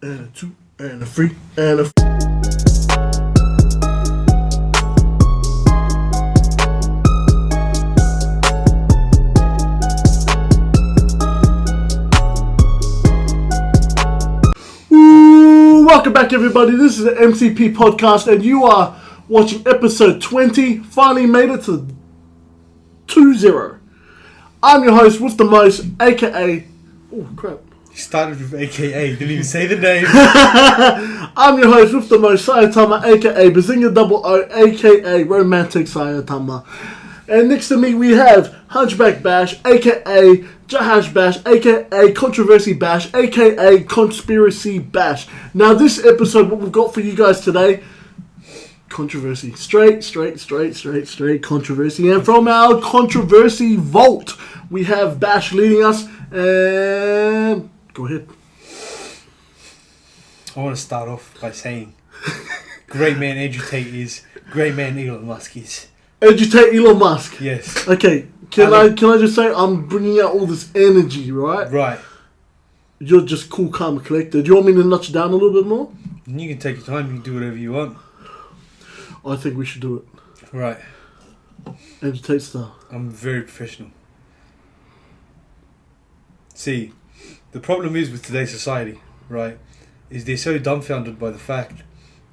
and a 2 and a 3 and a Welcome back, everybody. This is the MCP podcast, and you are watching episode 20. Finally made it to 2-0. I'm your host with the most, aka... Oh, crap. You started with AKA, didn't even say the name. I'm your host with the most, Sayatama, aka Bazinga Double O, aka Romantic Sayatama. And next to me we have Hunchback Bash, aka Jahash Bash, aka Controversy Bash, aka Conspiracy Bash. Now this episode, what we've got for you guys today, controversy. Straight controversy. And from our controversy vault, we have Bash leading us. And go ahead. I want to start off by saying, great man Andrew Tate is, great man Elon Musk is. Educate Elon Musk. Yes. Okay. Can I just say I'm bringing out all this energy, right? Right. You're just cool, calm, and collected. Do you want me to notch down a little bit more? You can take your time. You can do whatever you want. I think we should do it. Right. Educate style. I'm very professional. See, the problem is with today's society, right, is they're so dumbfounded by the fact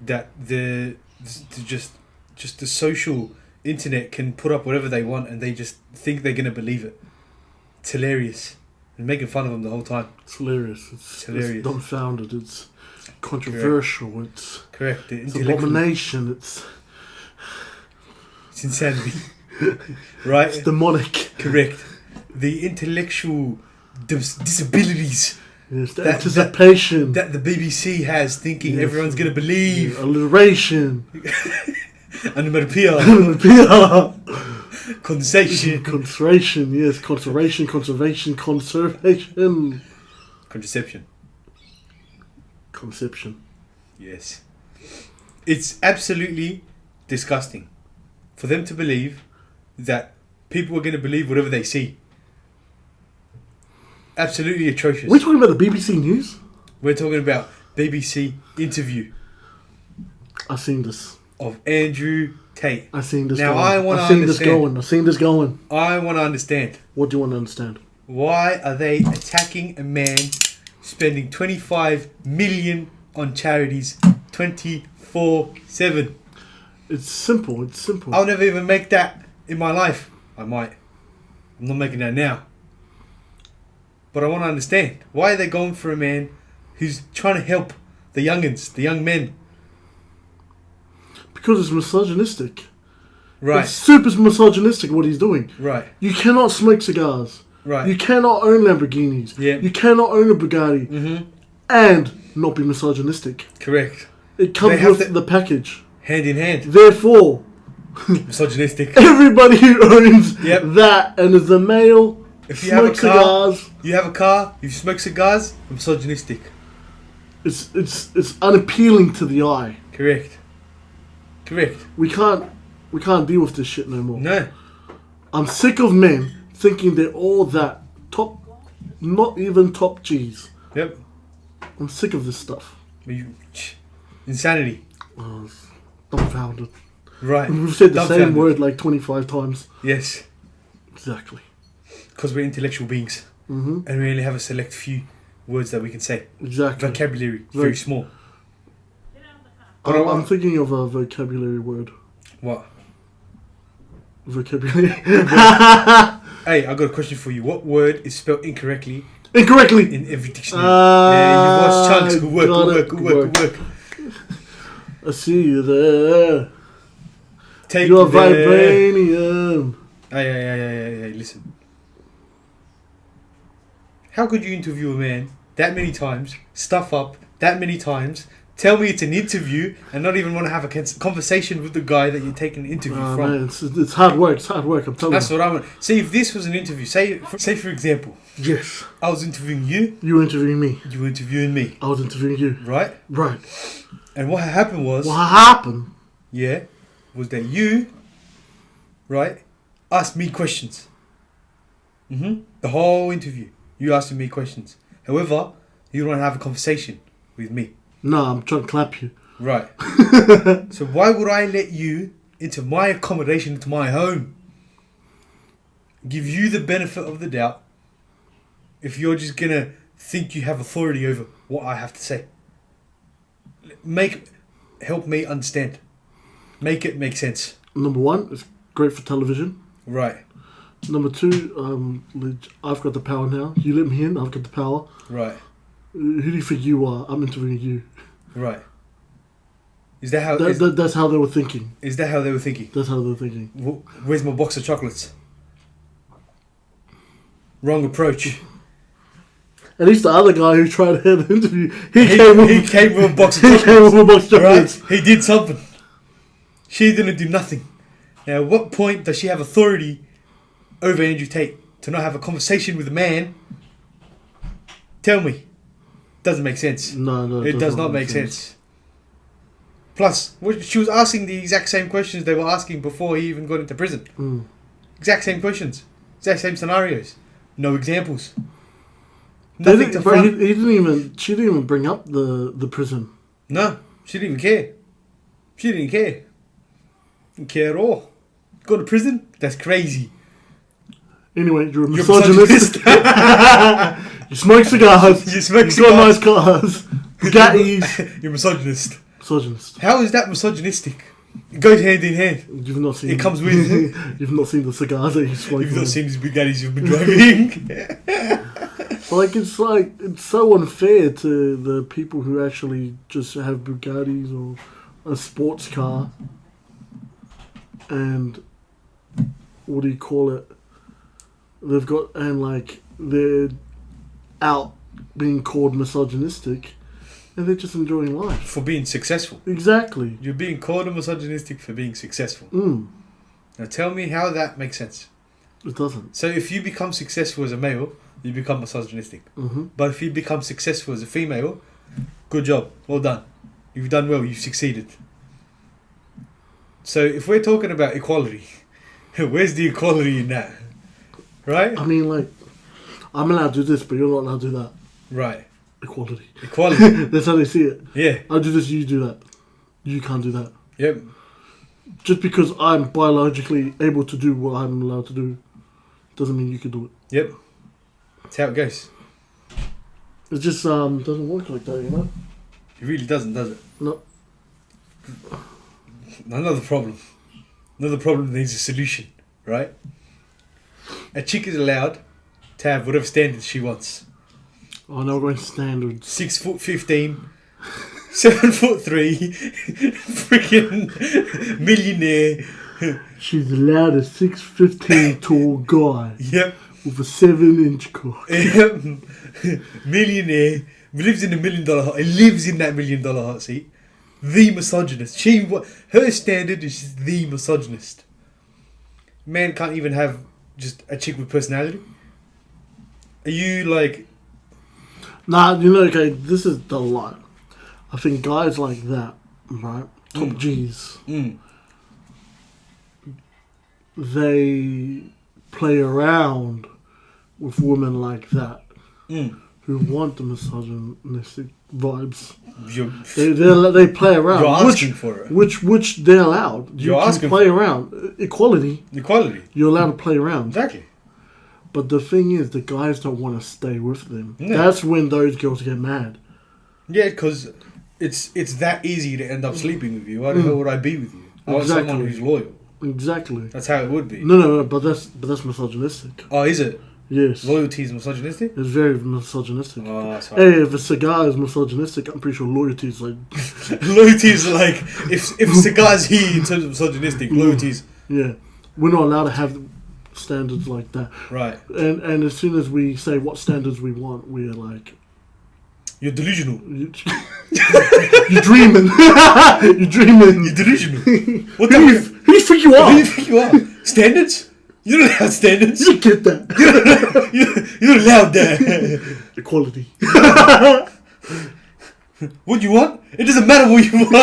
that the social internet can put up whatever they want and they just think they're going to believe it. It's hilarious. And making fun of them the whole time. It's hilarious. It's hilarious. It's dumbfounded. It's controversial. Correct. It's abomination. It's insanity. Right? It's demonic. Correct. The intellectual disabilities. Yes, the anticipation. That the BBC has thinking everyone's going to believe. Alliteration. Onomatopoeia. Condensation. Conservation, yes. Conservation. Contraception. Conception. Yes. It's absolutely disgusting for them to believe that people are going to believe whatever they see. Absolutely atrocious. We're talking about the BBC News? We're talking about BBC interview. I've seen this. Of Andrew Tate. I've seen this now, going. I want to understand. I've seen this going. I want to understand. What do you want to understand? Why are they attacking a man spending 25 million on charities 24/7? It's simple. I'll never even make that in my life. I might. I'm not making that now. But I want to understand. Why are they going for a man who's trying to help the youngins, the young men? Because it's misogynistic. Right. It's super misogynistic what he's doing. Right. You cannot smoke cigars. Right. You cannot own Lamborghinis. Yeah. You cannot own a Bugatti. Mm-hmm. And not be misogynistic. Correct. It comes with the package. Hand in hand. Therefore, misogynistic. Everybody who owns that and is a male, if you have a car, you smoke cigars, misogynistic. It's unappealing to the eye. Correct. We can't deal with this shit no more. No. I'm sick of men thinking they're all that top, not even top G's. Yep. I'm sick of this stuff. Insanity. Dumbfounded. Right. And we've said the same word like 25 times. Yes. Exactly. Because we're intellectual beings. Mm-hmm. And we only have a select few words that we can say. Exactly. Vocabulary. Very small. I'm thinking of a vocabulary word. What? Vocabulary. Hey, I got a question for you. What word is spelled incorrectly? Incorrectly! In every dictionary. Yeah, your voice chunks. Good work. I see you there. Take your vibranium. Hey, listen. How could you interview a man that many times, stuff up that many times, tell me it's an interview, and not even want to have a conversation with the guy that you're taking an interview from? Man, it's hard work. I'm telling you. That's what I want. See, if this was an interview, say for example. Yes. I was interviewing you. You were interviewing me. You were interviewing me. I was interviewing you. Right? Right. And what happened was... What happened? Yeah. Was that you, right, asked me questions. The whole interview. You asking me questions. However, you don't want to have a conversation. with me. No, I'm trying to clap you. Right. So why would I let you into my accommodation, into my home? Give you the benefit of the doubt if you're just going to think you have authority over what I have to say. Help me understand. Make it make sense. Number one, it's great for television. Right. Number two, I've got the power now. You let me in, I've got the power. Right. Who do you think you are? I'm interviewing you. Right. Is that how... That's how they were thinking. Is that how they were thinking? That's how they were thinking. Where's my box of chocolates? Wrong approach. At least the other guy who tried to have the interview, He came with a box of chocolates. He came with a box of chocolates. Right? He did something. She didn't do nothing. Now, at what point does she have authority over Andrew Tate to not have a conversation with a man? Tell me. Doesn't make sense. No, it does not make sense. Plus, she was asking the exact same questions they were asking before he even got into prison. Mm. Exact same questions. Exact same scenarios. No examples. Nothing to find. She didn't even bring up the prison. No, she didn't even care. She didn't care. Didn't care at all. Go to prison? That's crazy. Anyway, you're a misogynist. You smoke cigars. You got nice cars. Bugattis. You're a misogynist. Misogynist. How is that misogynistic? It goes hand in hand. You've not seen. It comes with. You've not seen the cigars that you smoke. You've not seen these Bugattis you've been driving. It's so unfair to the people who actually just have Bugattis or a sports car. And what do you call it? They're out being called misogynistic, and they're just enjoying life For being successful. Exactly. You're being called a misogynistic for being successful. Mm. Now tell me how that makes sense. It doesn't. So if you become successful as a male, you become misogynistic. Mm-hmm. But if you become successful as a female, good job, well done. You've done well, you've succeeded. So if we're talking about equality, where's the equality in that? Right? I mean, I'm allowed to do this, but you're not allowed to do that. Right. Equality. That's how they see it. Yeah. I do this, you do that. You can't do that. Yep. Just because I'm biologically able to do what I'm allowed to do, doesn't mean you can do it. Yep. That's how it goes. It just doesn't work like that, you know? It really doesn't, does it? No. Another problem. Another problem needs a solution, right? A chick is allowed to have whatever standards she wants. Oh, no, we're going standards. 6'15", 7'3", freaking millionaire. She's allowed a 6'15" tall guy. Yep. With a 7-inch cock. Millionaire. Lives in $1 million hot. Lives in that $1 million hot seat. The misogynist. Her standard is she's the misogynist. Man can't even have just a chick with personality. Are you like... Nah, you know, okay, this is the lie. I think guys like that, right? Top G's. Mm. They play around with women like that. Mm. Who want the misogynistic vibes. They play around. You're asking for it. Which they're allowed. You're asking play around. Equality. You're allowed to play around. Exactly. But the thing is, the guys don't want to stay with them. No. That's when those girls get mad. Yeah, because it's that easy to end up sleeping with you. Why the hell would I be with you? I want someone who's loyal. Exactly. That's how it would be. No, but that's misogynistic. Oh, is it? Yes. Loyalty is misogynistic? It's very misogynistic. Oh, that's right. Hey, if a cigar is misogynistic, I'm pretty sure loyalty is like... Loyalty is like... If a cigar is he in terms of misogynistic, loyalty is... Yeah. We're not allowed to have standards like that. Right. And as soon as we say what standards we want, we're like... You're delusional. You're dreaming. You're dreaming. You're delusional. Who do you think you are? Who do you think you are? Standards? You don't have standards. You don't get that. You're not allowed that. Equality. What do you want? It doesn't matter what you want.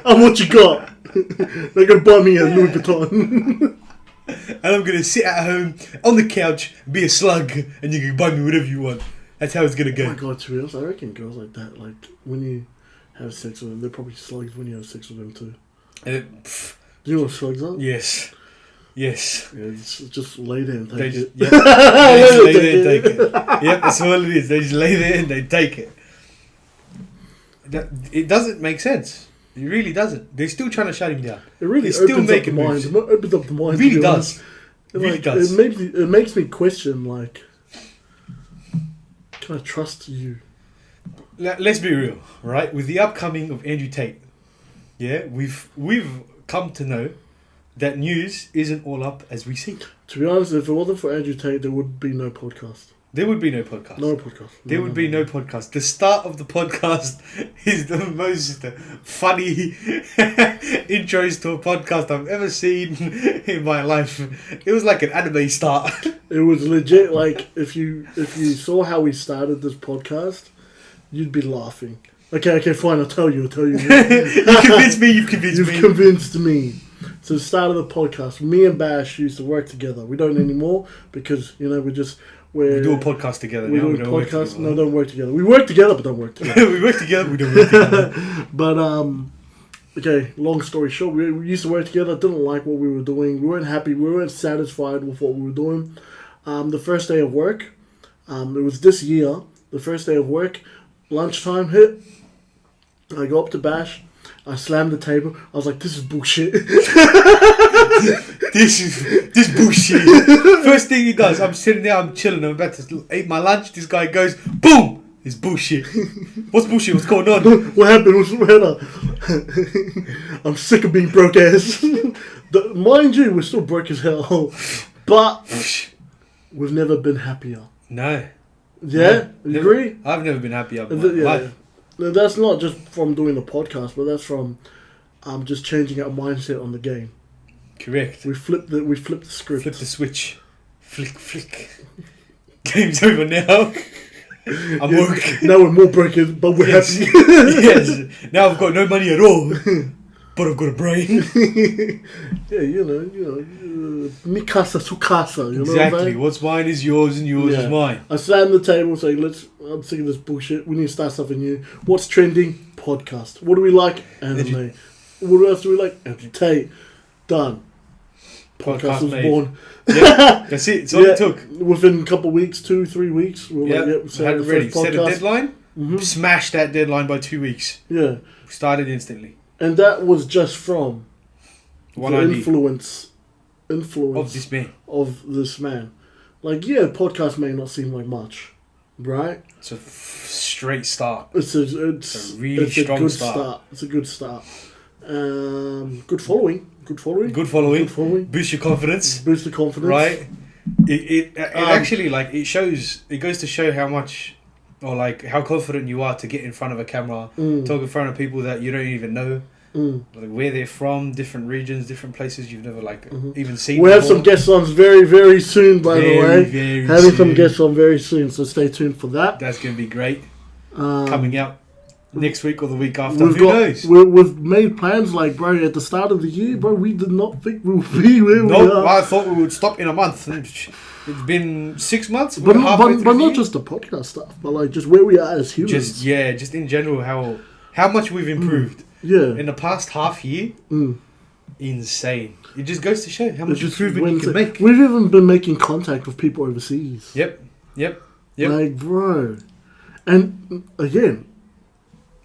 I'm what you got. They're going to buy me a Louis Vuitton. And I'm going to sit at home on the couch, be a slug, and you can buy me whatever you want. That's how it's gonna Oh go. my god, to be honest, I reckon girls like that, like when you have sex with them, they're probably slugs when you have sex with them too. Do you know what slugs are? Yes. Yes. Yeah, it's just lay there and take They it. just, yep. They just lay there and take it. Yep, that's all it is. They just lay there and they take it. It doesn't make sense. It really doesn't. They're still trying to shut him down. It really They're still opens up the making mind. moves. It opens up the mind. It really does. It really Like, does. It makes me question, like, can I trust you? Let's be real, right? With the upcoming of Andrew Tate, yeah, we've come to know that news isn't all up as we see. To be honest, if it wasn't for Andrew Tate, there would be no podcast. There would be no podcast. No podcast. There would be no podcast. The start of the podcast is the most funny intros to a podcast I've ever seen in my life. It was like an anime start. It was legit. Like if you saw how we started this podcast, you'd be laughing. Okay, fine. I'll tell you. You convinced me. You've convinced me. You've convinced me. So the start of the podcast, me and Bash used to work together. We don't anymore because we do a podcast together now. We do a podcast. No, don't work together. We work together, but don't work together. We work together. We don't work together. But okay. Long story short, we used to work together. Didn't like what we were doing. We weren't happy. We weren't satisfied with what we were doing. The first day of work, it was this year. The first day of work, lunchtime hit. I go up to Bash. I slammed the table. I was like, "This is bullshit." This bullshit. First thing he does, I'm sitting there, I'm chilling, I'm about to eat my lunch. This guy goes, boom! It's bullshit. What's bullshit? What's going on? What happened? What's the matter? I'm sick of being broke ass. Mind you, we're still broke as hell, but we've never been happier. No. Yeah, you agree? I've never been happier in my life. That's not just from doing the podcast, but that's from just changing our mindset on the game. Correct. We flipped the script. Flip the switch. Flick. Game's over now. I'm woke. Now we're more broken, but we're happy. Yes. Now I've got no money at all, but I've got a brain. Yeah, mi casa su casa. You Exactly. know what I mean? What's mine is yours, and yours is mine. I slammed the table, saying, I'm sick of this bullshit. We need to start something new. What's trending? Podcast. What do we like? Anime. What else do we like? Andrew Tate. Done. Podcast was made. born. Yeah, that's it. It's all it took. Within a couple of weeks, 2-3 weeks, we were We had it ready. Set a deadline. Mm-hmm. Smashed that deadline by 2 weeks. Yeah. Started instantly. And that was just from One the idea. influence Of this man. Like, podcast may not seem like much, right? It's a straight start. It's a really strong good start. It's a good start. Good following. Good following. Boost your confidence. Boost the confidence. Right. It actually it shows. It goes to show how much, or like how confident you are to get in front of a camera, talk in front of people that you don't even know, like where they're from, different regions, different places you've never even seen. We'll have some guests on very, very soon. By the way, very having soon. some guests on very soon. So stay tuned for that. That's going to be great. Coming out next week or the week after. Who knows? We've made plans like, bro, at the start of the year, bro, we did not think we would be where we are. I thought we would stop in a month. It's been 6 months. But not just the podcast stuff, but like just where we are as humans. Just in general, how much we've improved. In the past half year. Insane. It just goes to show how much improvement you can make. We've even been making contact with people overseas. Yep. Like, bro. And again,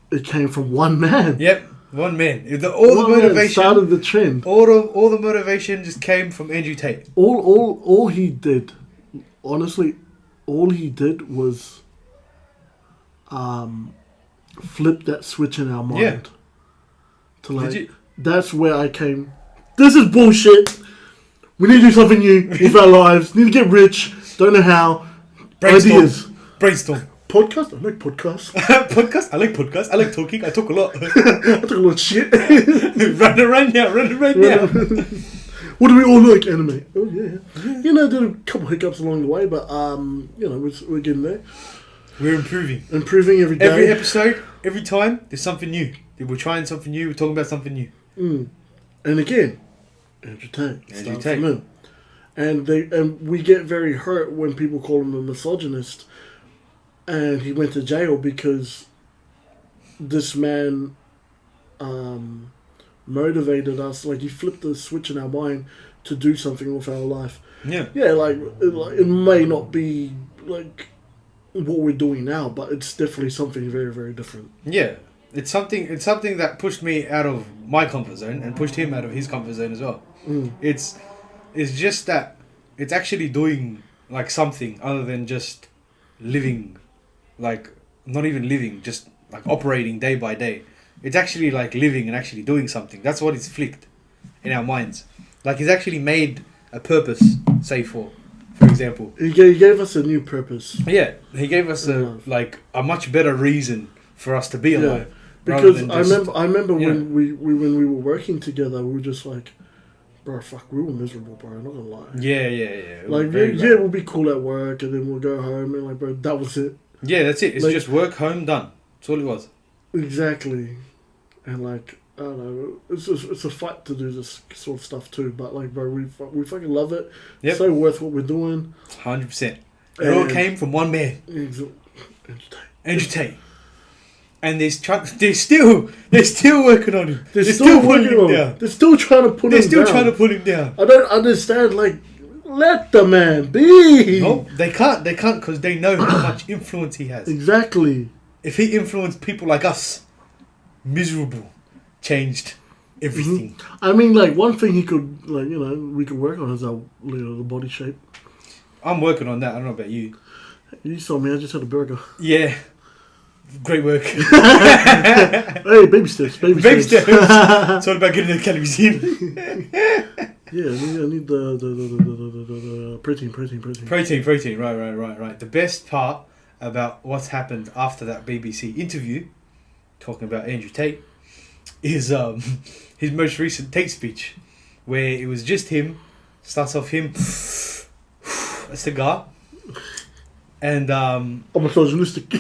it came from one man. Yep, one man. All the motivation started the trend. All the motivation just came from Andrew Tate. All he did, honestly, was flip that switch in our mind. Yeah. To that's where I came. This is bullshit. We need to do something new with our lives. Need to get rich. Don't know how. Ideas. Brainstorm. Podcast? I like podcasts. Podcast? I like podcasts. I like talking. I talk a lot. I talk a lot of shit. Run around now. What do we all like? Anime. Oh, yeah. Did a couple hiccups along the way, but, we're getting there. We're improving. Improving every day. Every episode, every time, there's something new. We're trying something new. We're talking about something new. And again, Andrew Tate. And we get very hurt when people call him a misogynist. and he went to jail because this man motivated us. Like, he flipped the switch in our mind to do something with our life. Yeah. Yeah, like it may not be like what we're doing now, but it's definitely something very, very different. Yeah. It's something that pushed me out of my comfort zone and pushed him out of his comfort zone as well. It's just that it's actually doing like something other than just living, like not even living, just like operating day by day. It's actually like living and actually doing something. That's what it's flicked in our minds. Like, he's actually made a purpose, say for example. He gave us a new purpose. Yeah, he gave us a much better reason for us to be alive. Because I remember when we were working together, we were just like, bro, fuck, we were miserable, bro. I'm not gonna lie. Yeah. Like, we'll be cool at work, and then we'll go home, and like, bro, that was it. Yeah, that's it. It's like, just work, home, done. That's all it was. Exactly, and like, I don't know, it's a fight to do this sort of stuff too. But like, bro, we fucking love it. Yep. It's so worth what we're doing. 100%. It all came from one man, Andrew Tate. And they're still working on him. They're still putting him down. They're still trying to put him down. They're still trying to put him down. I don't understand. Like, let the man be. No, they can't because they know how much influence he has. Exactly. If he influenced people like us, miserable, changed everything. Mm-hmm. I mean, like, one thing he could, like, you know, we could work on is our, the body shape. I'm working on that. I don't know about you. You saw me. I just had a burger. Yeah. Great work. Hey, baby steps. Baby steps. It's all about getting the calories in. Yeah, I need the protein. Protein. Right. The best part about what's happened after that BBC interview, talking about Andrew Tate, is his most recent Tate speech, where it was just him. Starts off him, a cigar. And I'm misogynistic.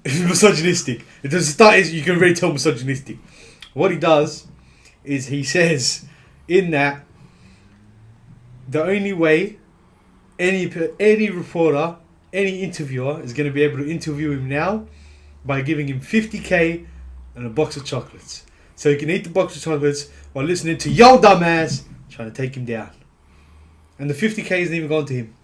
Misogynistic. It doesn't start. You can really tell misogynistic. What he does is he says in that the only way any reporter, any interviewer is going to be able to interview him now by giving him 50k and a box of chocolates, so he can eat the box of chocolates while listening to yo dumbass trying to take him down. And the 50k isn't even gone to him.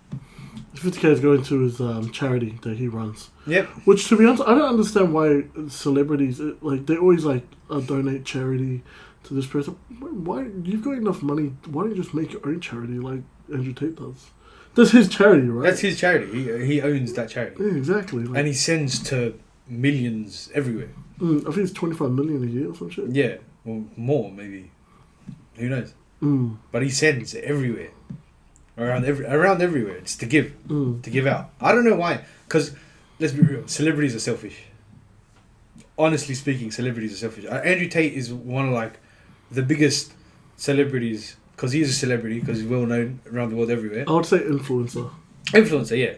50k is going to his charity that he runs. Yep. Which, to be honest, I don't understand why celebrities, like, they always like donate charity to this person. Why, you've got enough money? Why don't you just make your own charity like Andrew Tate does? That's his charity, right? That's his charity. He owns that charity. Yeah, exactly. Like, and he sends to millions everywhere. I think it's 25 million a year or some shit. Yeah, well, more maybe. Who knows? But he sends it everywhere. Around everywhere. It's to give. To give out. I don't know why. Because, let's be real, celebrities are selfish. Honestly speaking, celebrities are selfish. Andrew Tate is one of, like, the biggest celebrities, because he is a celebrity, because he's well known around the world everywhere. I would say influencer. Influencer, yeah.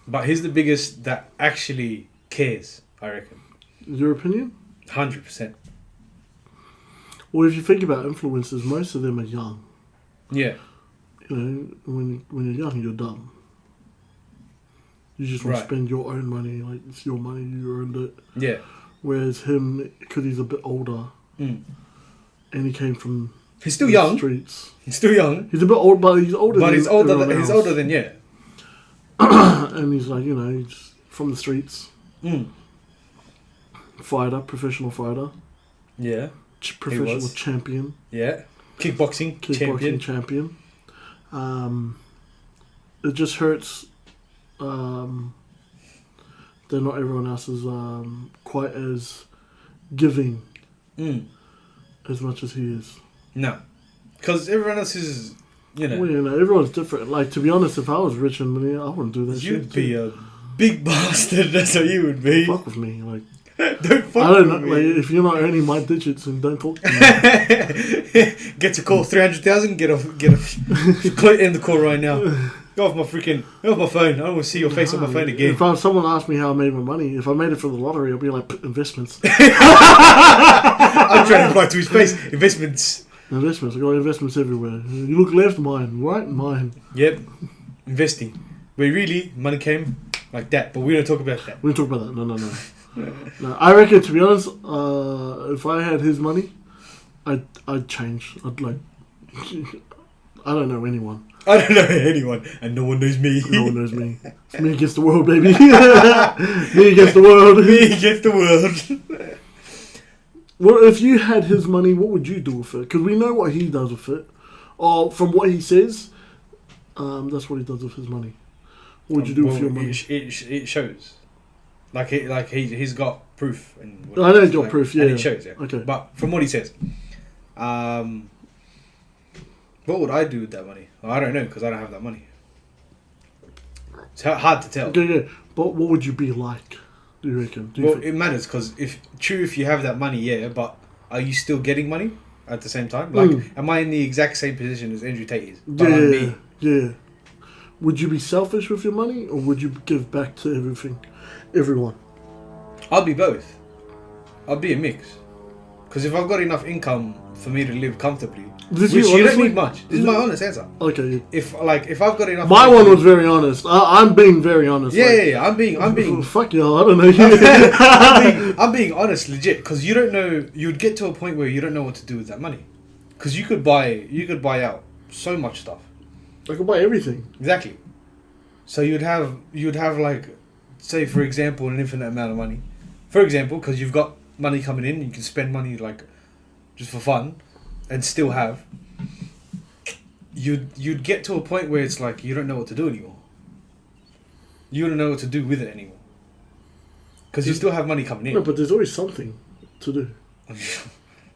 But he's the biggest that actually cares, I reckon. Your opinion? 100%. Well, if you think about influencers, most of them are young. Yeah. You know, when you're young, you're dumb. You just want to spend your own money, like, it's your money, you earned it. Yeah. Whereas him, because he's a bit older, and he came from he's still young. Streets. He's still young. He's a bit old, but he's older. But he's older than yeah. And he's like, you know, he's from the streets. Fighter, professional fighter. Yeah. Professional champion. Yeah. Kickboxing champion. It just hurts that not everyone else is quite as giving as much as he is. No. Because everyone else is, you know... Well, you know, everyone's different. Like, to be honest, if I was rich and money, I wouldn't do that shit. You'd be a big bastard, that's what you would be. Fuck with me, like... Don't fuck I don't with know, me. like, if you're not earning my digits, and don't talk to me. Get to call 300,000, end the call right now. Go off my phone. I don't want to see your face on my phone again. If someone asked me how I made my money, if I made it for the lottery, I'll be like, investments. I'm trying to reply to his face. Investments. I got investments everywhere. You look left, mine. Right, mine. Yep. Investing. Where really, money came like that. But we don't talk about that. We don't talk about that. No. No, I reckon, to be honest, if I had his money, I'd change. I'd like. I don't know anyone. I don't know anyone, and no one knows me. No one knows me. It's me against the world, baby. Me against the world. Me against the world. Well, if you had his money, what would you do with it? Because we know what he does with it. Or from what he says, that's what he does with his money. What would you do with your money? It shows. Like he's got proof. And I know he's got proof, yeah. And it shows, yeah. Okay. But from what he says, what would I do with that money? Well, I don't know, because I don't have that money. It's hard to tell. Yeah. But what would you be like, do you reckon? It matters, because if you have that money, yeah, but are you still getting money at the same time? Like, am I in the exact same position as Andrew Tate is? But I'm me. Yeah. Would you be selfish with your money, or would you give back to everyone? I'll be both. I'll be a mix. Because if I've got enough income for me to live comfortably, which you don't need much. This is my honest answer. Okay. If I've got enough. My one was very honest. I'm being very honest. Yeah. I'm being. Fuck y'all. I don't know. I'm being honest, legit. Because you don't know. You'd get to a point where you don't know what to do with that money. Because you could buy out so much stuff. I could buy everything. Exactly. So you'd have like, say for example, an infinite amount of money. For example, because you've got money coming in, you can spend money like just for fun, and still have. You'd get to a point where it's like you don't know what to do anymore. You don't know what to do with it anymore. Because you still have money coming in. No, but there's always something to do.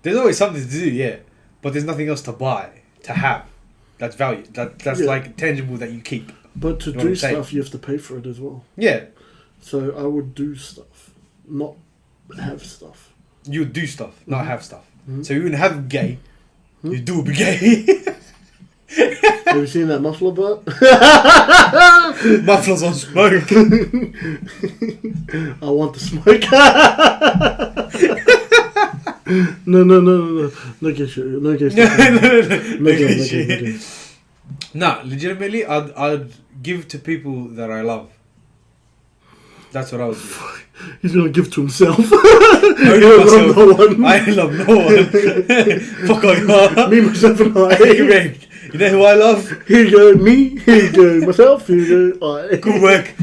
There's always something to do, yeah. But there's nothing else to buy, to have. That's value. That's like tangible that you keep. But to do stuff, you have to pay for it as well. Yeah. So I would do stuff, not have stuff. You would do stuff, not have stuff. Mm-hmm. So you wouldn't have gay. You do be gay. Have you seen that muffler butt? Mufflers on smoke. I want the smoke. No. No get shit. No get shit. No, legitimately, I'd give to people that I love. That's what I would do. He's gonna give to himself. I love no one. I love no one. Fuck off. Me, myself, and I. You know who I love? Here you go, me. Here you go, myself. Here you go, I. Good work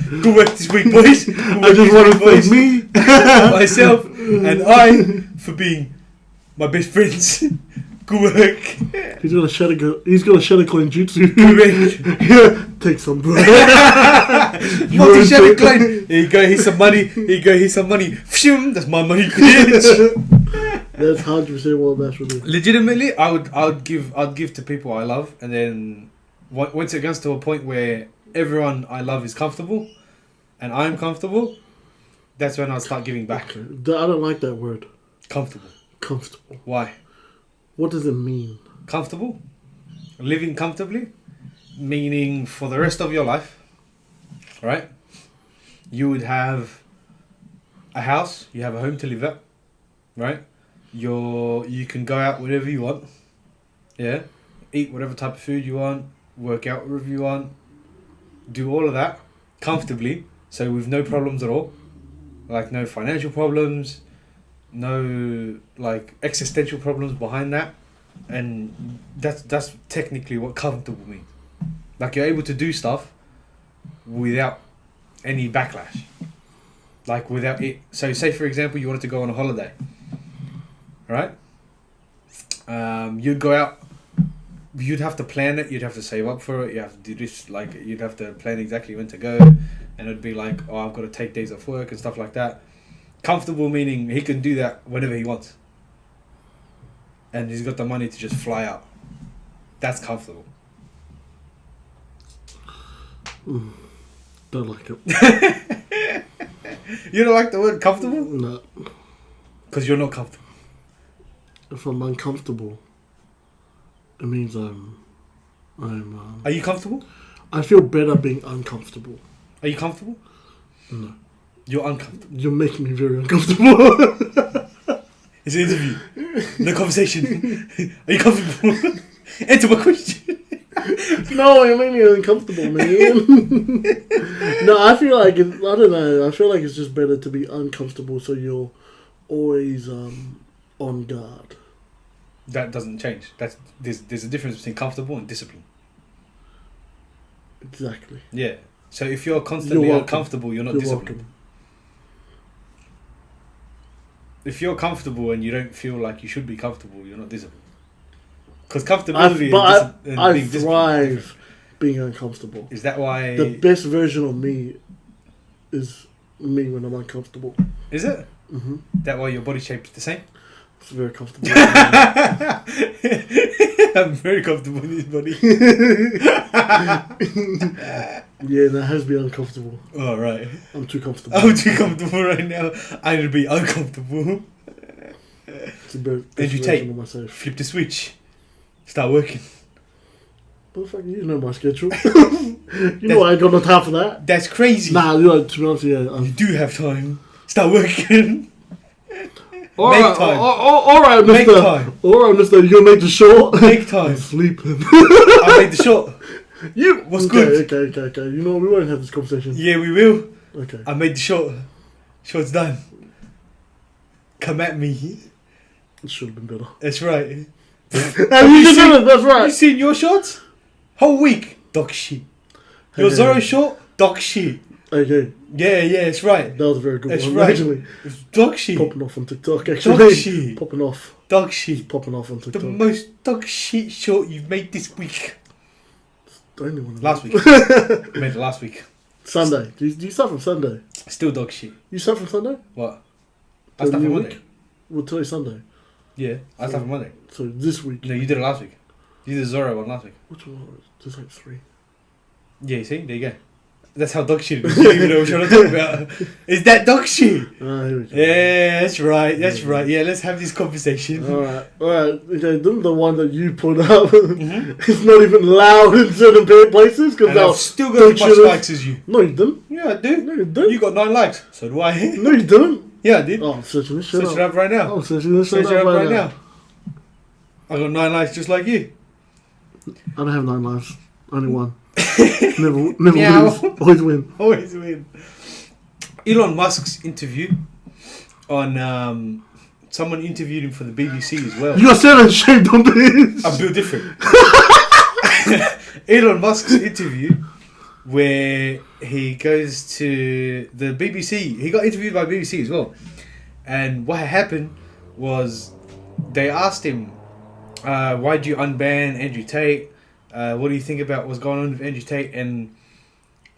this week, boys. I just want to thank me, myself, and I for being my best friends. Good work. He's gonna Shadow-clean jutsu. Correct. Yeah, take some, bro. Multi-Shadow-clean. Here you go, here's some money. Here's some money. Phew, that's my money, bitch. That's 100% what Bash would do. Legitimately, I'd give to people I love, and then once it gets to a point where everyone I love is comfortable, and I'm comfortable, that's when I'll start giving back. Okay. I don't like that word. Comfortable. Why? What does it mean? Comfortable? Living comfortably? Meaning for the rest of your life, right? You would have a house, you have a home to live at, right? You can go out whenever you want, yeah? Eat whatever type of food you want, work out wherever you want, do all of that comfortably, so with no problems at all. Like no financial problems, no like existential problems behind that, and that's technically what comfortable means. Like you're able to do stuff without any backlash, like without it. So say for example you wanted to go on a holiday, right? You'd go out, you'd have to plan it, you'd have to save up for it, you have to do this, like you'd have to plan exactly when to go, and it'd be like, oh, I've got to take days off work and stuff like that. Comfortable meaning he can do that whenever he wants. And he's got the money to just fly out. That's comfortable. Don't like it. You don't like the word comfortable? No. Because you're not comfortable. If I'm uncomfortable, it means I'm Are you comfortable? I feel better being uncomfortable. Are you comfortable? No. You're uncomfortable. You're making me very uncomfortable. It's an interview. No conversation. Are you comfortable? Answer my question. No, it made me uncomfortable, man. No, I feel like I don't know. I feel like it's just better to be uncomfortable, so you're always on guard. That doesn't change. There's a difference between comfortable and discipline. Exactly. Yeah. So if you're constantly uncomfortable, you're not disciplined. Welcome. If you're comfortable and you don't feel like you should be comfortable, you're not disciplined. Because comfortability and I being thrive being uncomfortable. Is that why... The best version of me is me when I'm uncomfortable. Is it? Mm-hmm. That why your body shape is the same? It's very comfortable. I'm very comfortable in this body. Yeah, that has been uncomfortable. Oh, right. I'm too comfortable. I'm too comfortable right now. I need to be uncomfortable. It's the best Andrew version Tate, of myself. flip the switch. Start working. Motherfucker, you know my schedule. You know I ain't got no time for that. That's crazy. Nah, you know, to be honest, yeah. You do have time. Start working. All Make right, time. all right, Make mister. time. All right, mister. You gonna make the short? Make time. I'm sleeping. I made the shot. You What's okay, good? Okay. You know we won't have this conversation. Yeah, we will. Okay. I made the shot. Shot's done. Come at me. It should have been better. That's right. And you just did it. That's You right. seen your shots? Whole week, dog shit. Your Hey. Zorro shot, dog shit. Okay, Yeah, it's right. that was a very good That's one. right. Actually, It's dog shit. popping off on TikTok. Dog Actually, shit. popping off Dog shit. on The TikTok. most dog shit shot you've made this week. The only one. Last week. You made it last week. Sunday. Do you start from Sunday? Still dog shit. You start from Sunday? What? I The start new from week? Monday. Well, today's Sunday. Yeah, I start from Monday. So this week. No, you did it last week. You did the Zorro one last week. Which one was it? There's like 3. Yeah, you see? There you go. That's how dog shit is. You don't even know what you're talking about. Is that dog shit? Ah, here we go. Yeah, that's right. That's right. Yeah, let's have this conversation. Alright. Okay, then the one that you put up, Mhm. it's not even loud in certain places because And I've still got as much should've- likes as you. No, you didn't. Yeah, I do. No, you didn't. You got 9 likes. So do I. No, you didn't. Yeah, I did. Oh, I'm searching this shit Search it up. up right now. I'm searching this shit Search it up up right now. I got 9 likes just like you. I don't have 9 lives. Only 1. never Meow. lose. Always win. Always win. Elon Musk's interview on someone interviewed him for the BBC as well. You got set and shamed on this. I'm built different. Elon Musk's interview where he goes to the BBC. He got interviewed by BBC as well. And what happened was they asked him, why do you unban Andrew Tate? What do you think about what's going on with Andrew Tate? And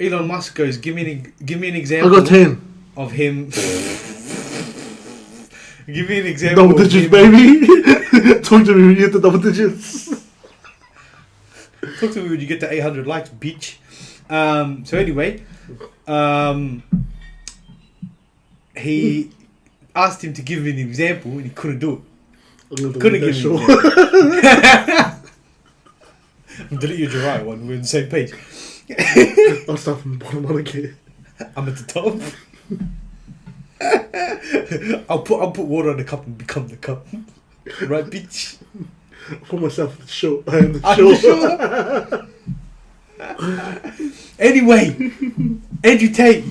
Elon Musk goes, give me an example I got 10. of him. Give me an example. Double of digits, him. baby. Talk to me when you get the double digits. Talk to me when you get to 800 likes, bitch. So anyway, he asked him to give him an example and he couldn't do it. Couldn't give him an example. Delete your Jiraiya one, we're on the same page. I'll start from the bottom one again. I'm at the top. I'll put water on the cup and become the cup. Right, bitch? I put myself in the show. I am the I'm show. sure. Anyway, Andrew Tate,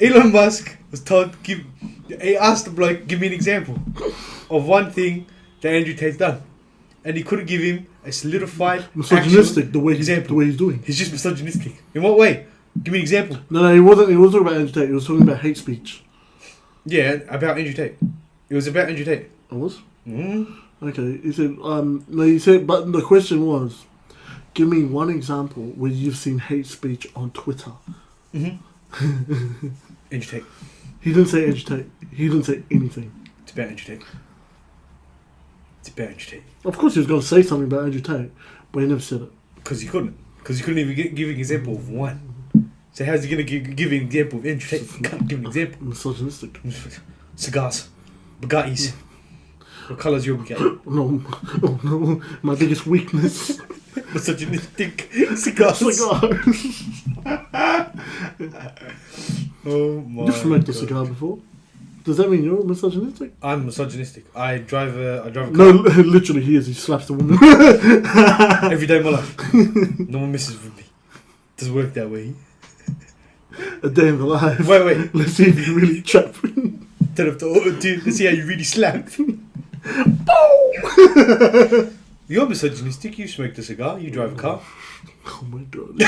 Elon Musk was told he asked the bloke, give me an example of one thing that Andrew Tate's done. And he couldn't give him a solidified Misogynistic, the way example. he's doing. He's just misogynistic. In what way? Give me an example. No, he wasn't talking about Andrew Tate. He was talking about hate speech. Yeah, about Andrew Tate. It was about Andrew Tate. I was? Mm-hmm. Okay. He said, but the question was, give me one example where you've seen hate speech on Twitter. Mm-hmm. Andrew Tate. He didn't say Andrew Tate. He didn't say anything. It's about Andrew Tate. It's about Andrew Tate. Of course he was going to say something about Andrew Tate, but he never said it. Because he couldn't. Because he couldn't even give an example of one. So how's he going to give an example of Andrew Tate? He can't give an example. Misogynistic. Cigars. Bugattis. What colour's your Bugatti? No, oh no, my biggest weakness. Misogynistic cigars. Cigars. Oh my You smoked a God. cigar before? Does that mean you're misogynistic? I'm misogynistic. I drive a car No, literally he is. He slaps the woman. every day of my life. No one misses with me. Doesn't work that way. A day in the life. Wait. Let's see if you really trap. Turn up the auto tune. Let's see how you really slap. You're misogynistic. You smoked a cigar. You drive a car. Oh my god.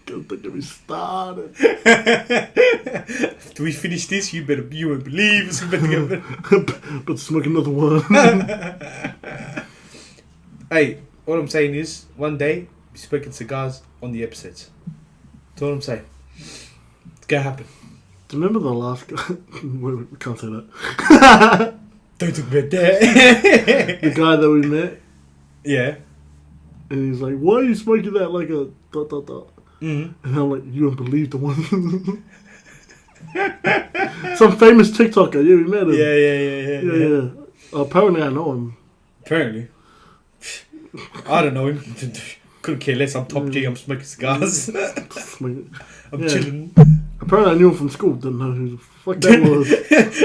Don't get me started. After we finish this, you won't believe it's about to get But smoke another one. Hey, what I'm saying is, one day, be smoking cigars on the episodes. That's all I'm saying. It's gonna happen. Do you remember the last guy? We can't say that. Don't talk about that. The guy that we met, Yeah. and he's like, "Why are you smoking that like a dot dot dot?" Mm-hmm. And I'm like, "You don't believe the one." Some famous TikToker. Yeah, we met him. Yeah. Apparently, I know him. Apparently. I don't know him. Couldn't care less. I'm top G. I'm smoking cigars. I'm chilling. Apparently, I knew him from school. Didn't know who the fuck that was.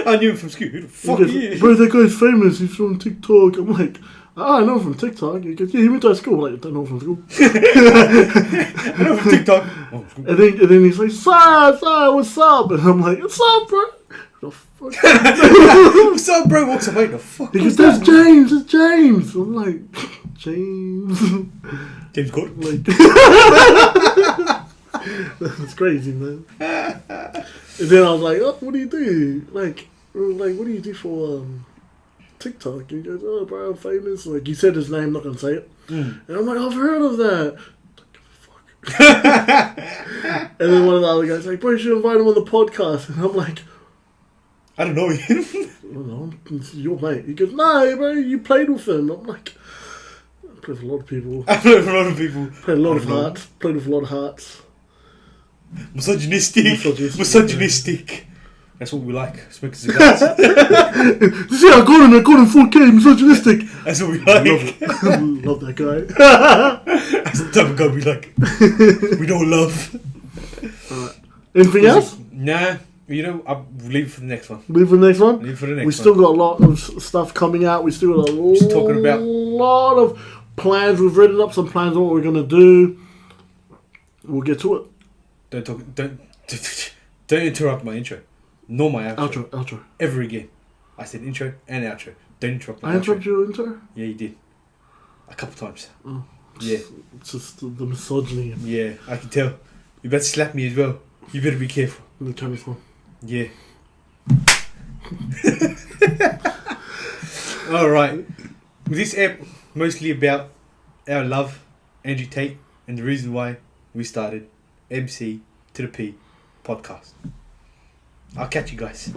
I knew him from school. Who the fuck He goes, are you? "Bro, that guy's famous. He's from TikTok." I'm like, "Oh, I know him from TikTok." He goes, "Yeah, he went to our school." I'm like, I don't know him from school. I know him from TikTok. Oh, And then he's like, "Sir, what's up?" And I'm like, "What's up, bro?" The fuck? What's up, bro? Walks away. The fuck? He goes, "That's James. It's James." I'm like, "James." James Gordon. Like, that's crazy, man. And then I was like, "Oh, what do you do? Like, what do you do for TikTok?" And he goes, "Oh, bro, I'm famous." Like, he said his name, not gonna say it. And I'm like, "I've heard of that." Don't give a fuck. And then one of the other guys like, "Bro, you should invite him on the podcast." And I'm like, I don't know him. "No, it's your mate." He goes, "No, bro, you played with him." I'm like, "I played with a lot of people. I know a lot of people. Played a lot of hearts. Played with a lot of hearts." Misogynistic. That's what we like. Smoking cigars. See, I got him 4K, misogynistic. That's what we like. Love that guy. That's the type of guy we like. We don't love. Alright. Anything else? Nah. You know, I'll leave it for the next one. Leave for the next one? Leave for the next We one. still got a lot of stuff coming out. We still got Just talking about lot of plans. We've written up some plans on what we're going to do. We'll get to it. Don't interrupt my intro. Nor my outro. Outro. Ever again. I said intro and outro. Don't interrupt my outro. I interrupted your intro? Yeah, you did. A couple times. Oh, Yeah. It's just the misogyny. Yeah, I can tell. You better slap me as well. You better be careful. In the camera's on. Yeah. Alright. This app mostly about our love, Andrew Tate, and the reason why we started MC to the P podcast. I'll catch you guys.